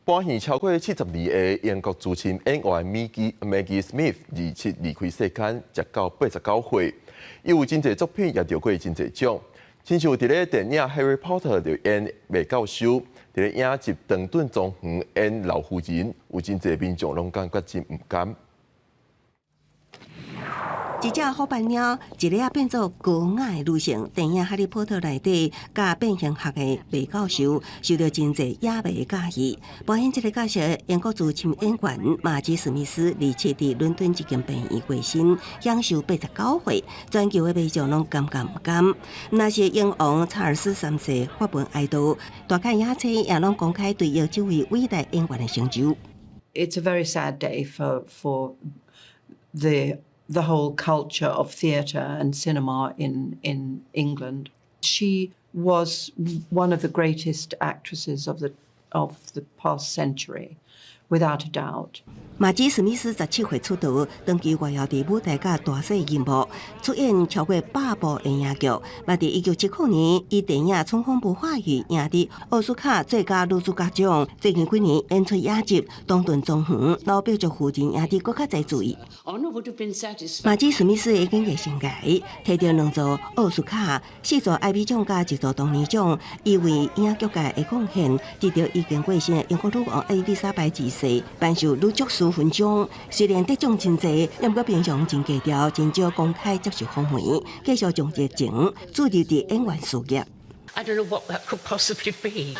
搬戏超过72年的英国资深演员Maggie Smith 27离开世间，才到89岁。伊有真侪作品也得过真侪奖，亲像伫咧电影《Harry Potter》就演麦教授，伫咧影集《长盾庄园》演老妇人，有真侪民众拢感觉真唔甘。一只好白鸟，一个变做高矮的女性。电影《哈利波特》内底，甲变形学的麦教授受到真侪野味介意。扮演这个角色的英国资深演员马基史密斯27伫伦敦一间病院过身，享受89岁。全球的民众拢感觉唔甘。那是英王查尔斯3世发文哀悼，大概野册也拢公开对伊这位伟大演员的成就。It's a very sad day for the whole culture of theatre and cinema in England. She was one of the greatest actresses of the past century, without a doubt. 马基史密斯17岁出道，长期活跃伫舞台甲大小荧幕，出演超过100部的影剧。嘛，伫1979年，以电影《春风不化雨》赢得奥斯卡最佳女主角奖。最近几年演出影集《东顿庄园》，老表作夫人赢得更加侪注意。马基史密斯的演艺生涯，摕到2座奥斯卡、4座艾美奖加1座当年奖，伊为影剧界的贡献，得到已经过身的英国女王伊丽莎白2世颁授女爵士勋章。虽然得奖真侪，不过平常真低调，真少公开接受访问，继续将热情注入伫演员事业。I don't know what that could possibly be,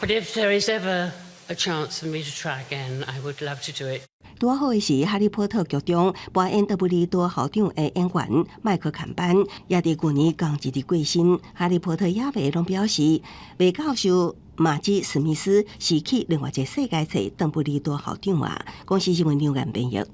but if there is ever a chance for me to try again, I would love to do it. 拄好的是《哈利波特》剧中扮演邓布利多校长的演员迈克·坎班，也伫去年刚一日过身。《哈利波特》野味拢表示，麦教授马基史密斯是去另外一个世界找邓布利多校长啊。公司新闻neuan编译。